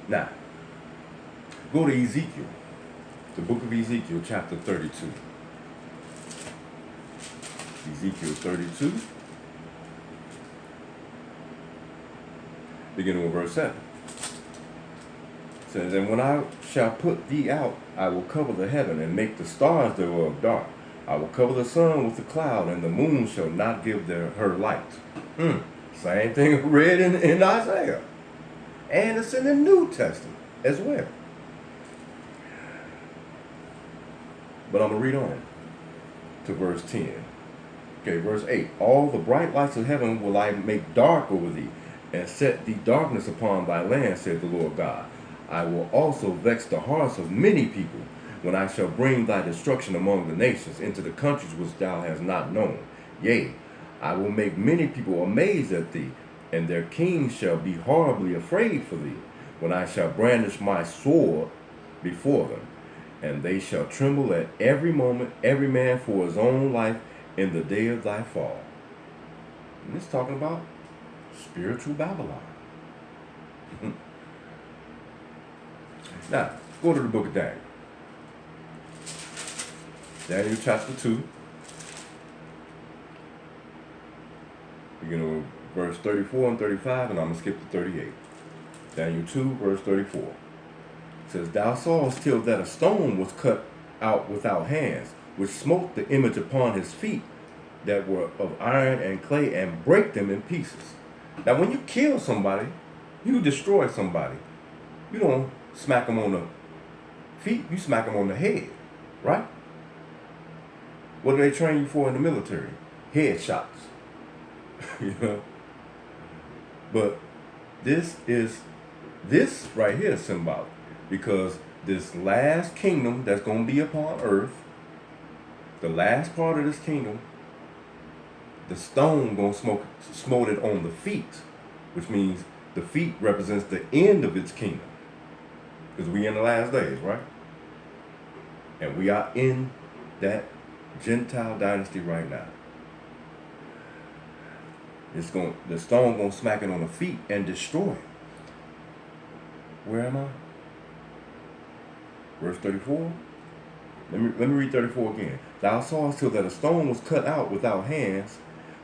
Now, go to Ezekiel, the book of Ezekiel, chapter 32. Ezekiel 32, beginning with verse 7. It says, "And when I shall put thee out, I will cover the heaven, and make the stars thereof dark. I will cover the sun with a cloud, and the moon shall not give her light." Same thing read in Isaiah. And it's in the New Testament as well. But I'm going to read on to verse 10. Okay, verse 8. "All the bright lights of heaven will I make dark over thee, and set thee darkness upon thy land, saith the Lord God. I will also vex the hearts of many people, when I shall bring thy destruction among the nations, into the countries which thou hast not known. Yea, I will make many people amazed at thee, and their kings shall be horribly afraid for thee, when I shall brandish my sword before them. And they shall tremble at every moment, every man for his own life, in the day of thy fall." And it's talking about spiritual Babylon. Now, go to the book of Daniel. Daniel chapter 2. Beginning with verse 34 and 35, and I'm going to skip to 38. Daniel 2, verse 34. It says, "Thou sawest till that a stone was cut out without hands, which smote the image upon his feet, that were of iron and clay, and brake them in pieces." Now, when you kill somebody, you destroy somebody. You don't smack them on the feet, you smack them on the head, right? What do they train you for in the military? Head shots. You know? But this right here is symbolic, because this last kingdom that's going to be upon earth, the last part of this kingdom, the stone going to smote it on the feet, which means the feet represents the end of its kingdom, because we in the last days, right? And we are in that Gentile dynasty right now. The stone going to smack it on the feet and destroy it. Where am I? Verse 34. Let me read 34 again. "Thou sawest till that a stone was cut out without hands,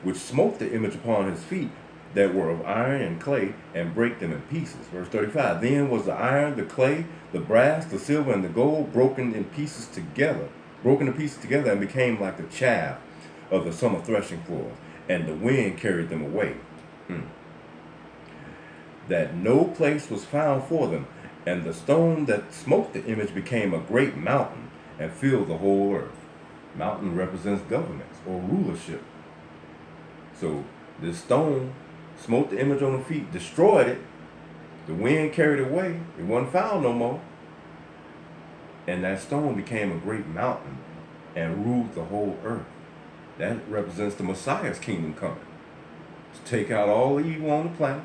which smote the image upon his feet, that were of iron and clay, and brake them in pieces." Verse 35. "Then was the iron, the clay, the brass, the silver, and the gold broken to pieces together, and became like the chaff of the summer threshing floors, and the wind carried them away. That no place was found for them. And the stone that smote the image became a great mountain, and filled the whole earth." Mountain represents governments or rulership. So this stone smote the image on the feet, destroyed it. The wind carried it away. It wasn't found no more. And that stone became a great mountain and ruled the whole earth. That represents the Messiah's kingdom coming, to take out all the evil on the planet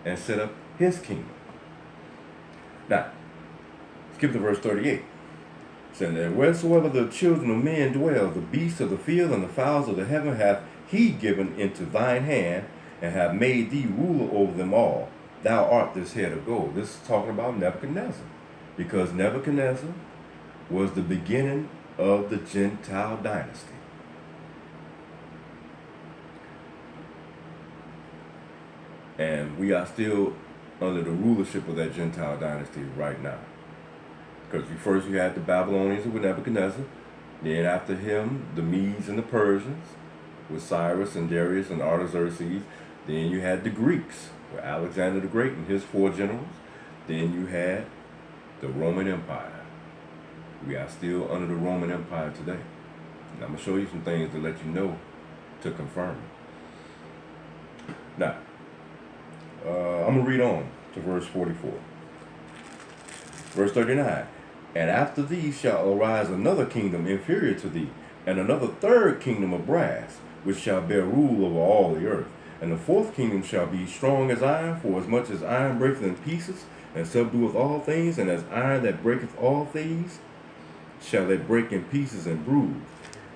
and set up his kingdom. Now, skip to verse 38. It says, "And wheresoever the children of men dwell, the beasts of the field and the fowls of the heaven hath he given into thine hand, and have made thee ruler over them all. Thou art this head of gold." This is talking about Nebuchadnezzar, because Nebuchadnezzar was the beginning of the Gentile dynasty. And we are still under the rulership of that Gentile dynasty right now. Because first you had the Babylonians with Nebuchadnezzar, then after him, the Medes and the Persians, with Cyrus and Darius and Artaxerxes. Then you had the Greeks, with Alexander the Great and his 4 generals. Then you had the Roman Empire. We are still under the Roman Empire today. And I'm going to show you some things to let you know, to confirm it. Now, I'm going to read on to verse 44. Verse 39. "And after thee shall arise another kingdom inferior to thee, and another third kingdom of brass, which shall bear rule over all the earth. And the fourth kingdom shall be strong as iron, for as much as iron breaketh in pieces, and subdueth all things, and as iron that breaketh all things, shall it break in pieces and bruise.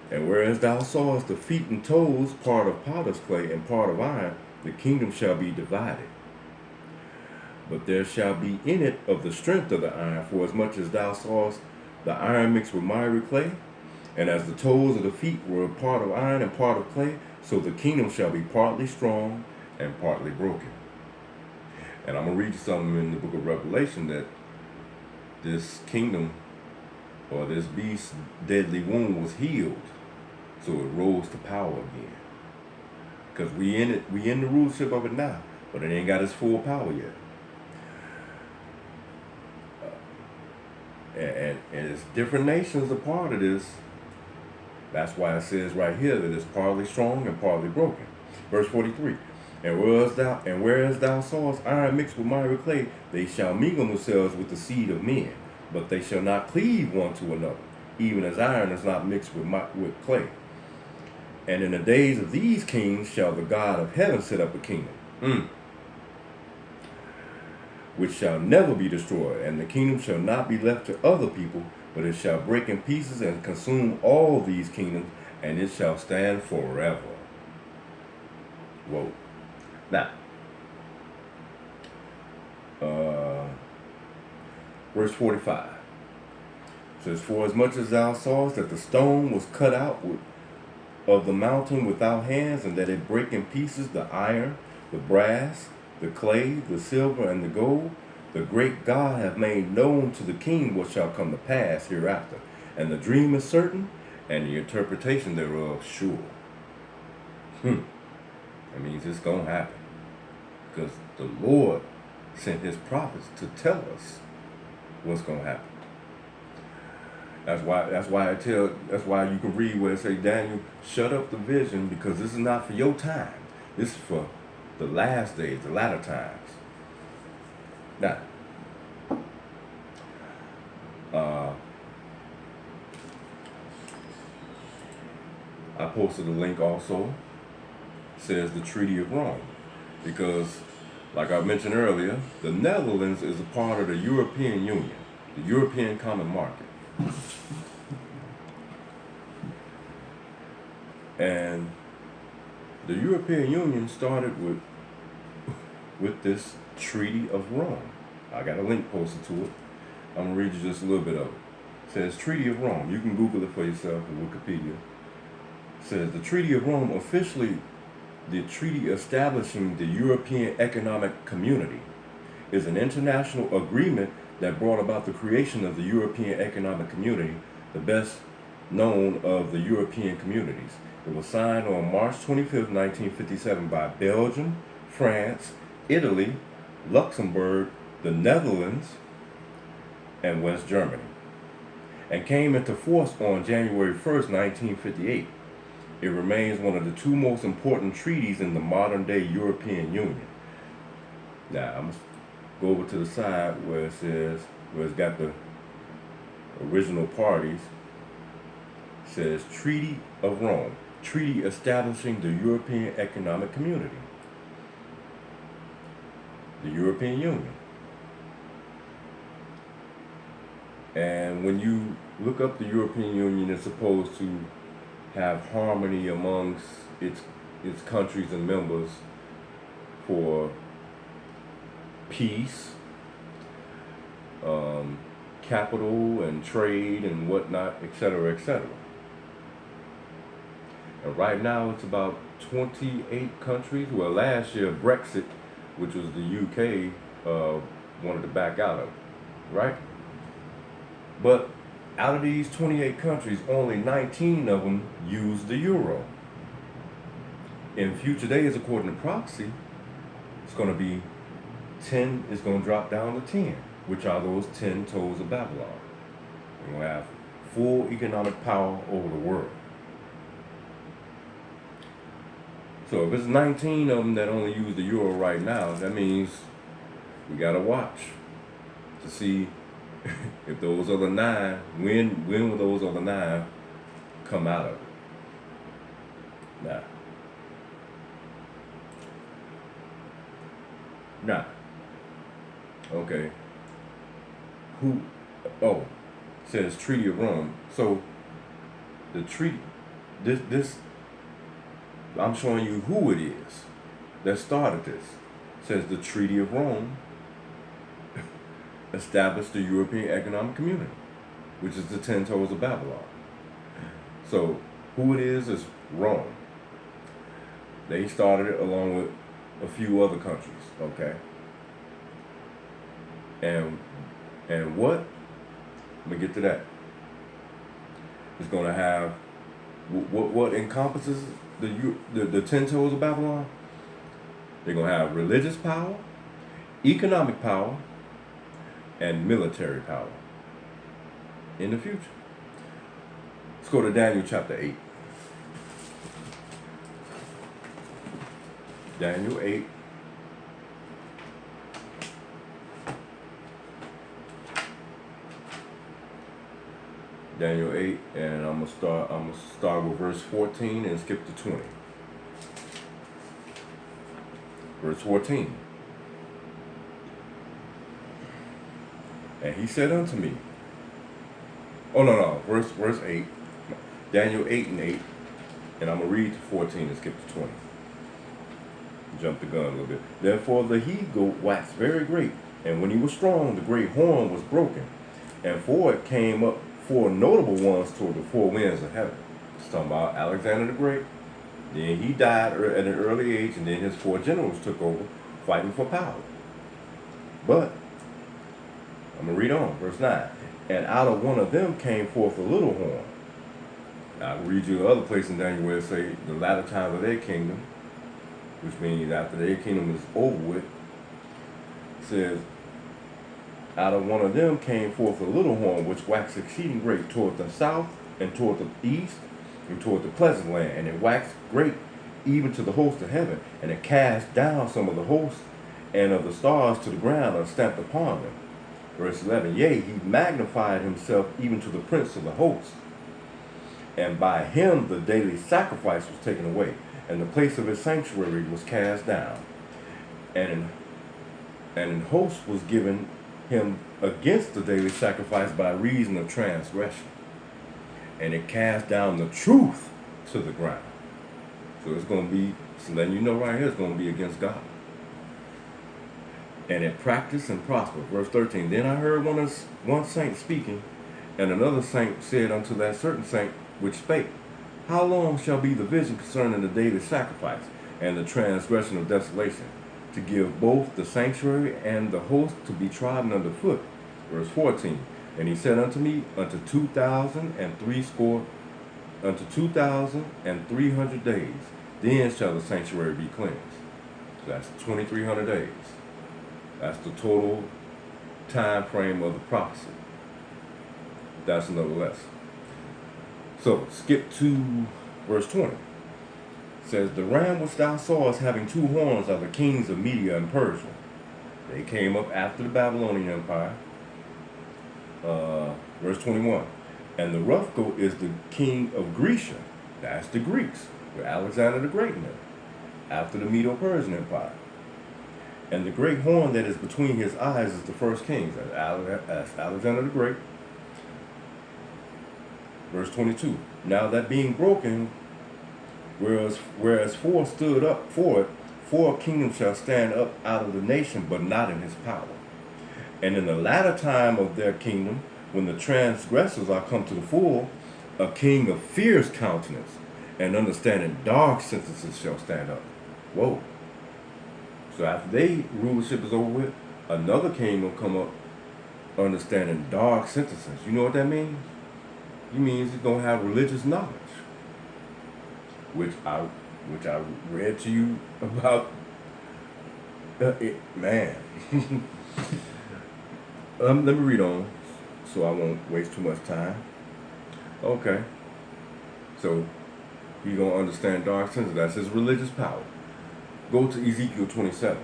And whereas thou sawest the feet and toes, part of potter's clay and part of iron, the kingdom shall be divided. But there shall be in it of the strength of the iron, for as much as thou sawest the iron mixed with miry clay, and as the toes of the feet were part of iron and part of clay, so the kingdom shall be partly strong and partly broken. And I'm going to read you something in the book of Revelation, that this kingdom, or this beast's deadly wound, was healed, so it rose to power again. Because we in the rulership of it now, but it ain't got its full power yet. And it's different nations a part of this. That's why it says right here that it's partly strong and partly broken. Verse 43. And whereas thou sawest iron mixed with miry clay, they shall mingle themselves with the seed of men, but they shall not cleave one to another, even as iron is not mixed with clay. And in the days of these kings shall the God of heaven set up a kingdom, which shall never be destroyed, and the kingdom shall not be left to other people, but it shall break in pieces and consume all these kingdoms, and it shall stand forever. Whoa. Now, verse 45 says, for as much as thou sawest that the stone was cut out of the mountain without hands, and that it break in pieces the iron, the brass, the clay, the silver, and the gold, the great God hath made known to the king what shall come to pass hereafter. And the dream is certain, and the interpretation thereof sure. That means it's going to happen. Because the Lord sent his prophets to tell us what's going to happen. That's why you can read where it say, Daniel, shut up the vision, because this is not for your time. This is for the last days, the latter times. Now, I posted a link also. It says the Treaty of Rome, because, like I mentioned earlier, the Netherlands is a part of the European Union, the European Common Market. And the European Union started with this Treaty of Rome. I got a link posted to it. I'm going to read you just a little bit of it. It says Treaty of Rome. You can Google it for yourself in Wikipedia. It says the Treaty of Rome, officially the treaty establishing the European Economic Community, is an international agreement that brought about the creation of the European Economic Community, the best known of the European communities. It was signed on March 25, 1957 by Belgium, France, Italy, Luxembourg, the Netherlands, and West Germany, and came into force on January 1st, 1958. It remains one of the two most important treaties in the modern-day European Union. Now, I'm going to go over to the side where it says, where it's got the original parties. It says Treaty of Rome, treaty establishing the European Economic Community, the European Union. And when you look up the European Union, it's supposed to have harmony amongst its countries and members for peace, capital and trade and whatnot, etc., etc. And right now it's about 28 countries. Well, last year Brexit, which was the UK, wanted to back out of it, right? But out of these 28 countries, only 19 of them use the euro. In future days, according to proxy, it's going to be 10, it's going to drop down to 10, which are those 10 toes of Babylon. We're going to have full economic power over the world. So if it's 19 of them that only use the euro right now, that means we got to watch to see if those other 9, when will those other 9 come out of it? Now, okay. Says Treaty of Rome. So the treaty, this I'm showing you who it is that started this. It says the Treaty of Rome established the European Economic Community, which is the 10 toes of Babylon. So who it is Rome. They started it along with a few other countries, okay? And what? Let me get to that. It's going to have what encompasses the 10 toes of Babylon. They're going to have religious power, economic power, and military power in the future. Let's go to Daniel chapter 8. Daniel 8. Daniel 8, and I'm gonna start with verse 14 and skip to 20. Verse 14. And he said unto me, verse 8. Daniel 8 and 8, and I'm gonna read to 14 and skip to 20. Jump the gun a little bit. Therefore the he-goat waxed very great, and when he was strong, the great horn was broken, and for it came up 4 notable ones toward the 4 winds of heaven. It's talking about Alexander the Great. Then he died at an early age, and then his 4 generals took over, fighting for power. But I'm gonna read on, verse 9. And out of one of them came forth a little horn. I'll read you the other place in Daniel where it say the latter time of their kingdom, which means after their kingdom is over with. It says, out of one of them came forth a little horn, which waxed exceeding great toward the south, and toward the east, and toward the pleasant land. And it waxed great even to the host of heaven. And it cast down some of the hosts and of the stars to the ground, and stamped upon them. Verse 11, yea, he magnified himself even to the prince of the host. And by him the daily sacrifice was taken away, and the place of his sanctuary was cast down. And an host was given him against the daily sacrifice by reason of transgression. And it cast down the truth to the ground. So it's going to be, so letting you know right here, it's going to be against God. And it practiced and prospered. Verse 13, then I heard one saint speaking, and another saint said unto that certain saint which spake, how long shall be the vision concerning the daily sacrifice, and the transgression of desolation, to give both the sanctuary and the host to be trodden under foot? Verse 14, and he said unto me, unto 2,300 days, then shall the sanctuary be cleansed. So that's 2,300 days. That's the total time frame of the prophecy. That's another lesson. So skip to verse 20. It says, the ram which thou sawest having 2 horns are the kings of Media and Persia. They came up after the Babylonian Empire. Verse 21. And the rough goat is the king of Grecia. That's the Greeks, with Alexander the Great in it, after the Medo-Persian Empire. And the great horn that is between his eyes is the first king. That's Alexander the Great. Verse 22. Now that being broken, whereas 4 stood up for it, 4 kingdoms shall stand up out of the nation, but not in his power. And in the latter time of their kingdom, when the transgressors are come to the full, a king of fierce countenance and understanding dark sentences shall stand up. Whoa. So after their rulership is over with, another king will come up understanding dark sentences. You know what that means? It means he's going to have religious knowledge, which I read to you about. Man. Let me read on so I won't waste too much time. Okay. So he's going to understand dark sentences. That's his religious power. Go to Ezekiel 27,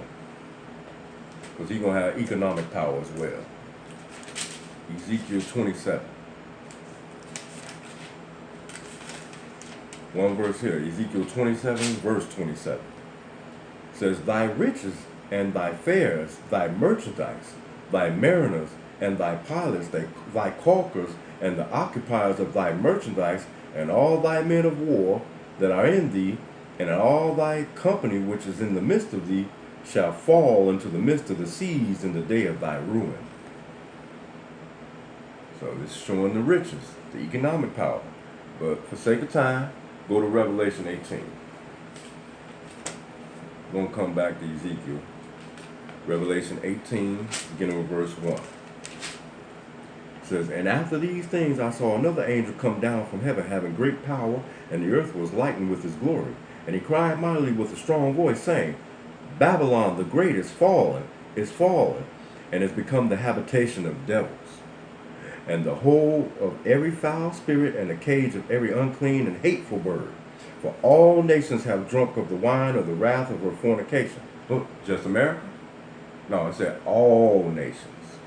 because he's going to have economic power as well. Ezekiel 27. One verse here, Ezekiel 27, verse 27. It says, thy riches and thy fares, thy merchandise, thy mariners and thy pilots, thy caulkers and the occupiers of thy merchandise, and all thy men of war that are in thee, and all thy company which is in the midst of thee, shall fall into the midst of the seas in the day of thy ruin. So this is showing the riches, the economic power. But for sake of time, go to Revelation 18. We're going to come back to Ezekiel. Revelation 18, beginning with verse 1. It says, "And after these things I saw another angel come down from heaven, having great power, and the earth was lightened with his glory. And he cried mightily with a strong voice, saying, Babylon the great is fallen, and has become the habitation of devils, and the hole of every foul spirit, and the cage of every unclean and hateful bird. For all nations have drunk of the wine of the wrath of her fornication." Look, just America? No, it said all nations.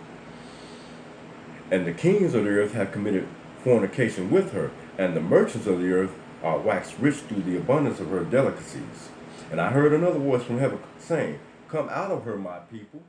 "And the kings of the earth have committed fornication with her, and the merchants of the earth are waxed rich through the abundance of her delicacies. And I heard another voice from heaven saying, Come out of her, my people,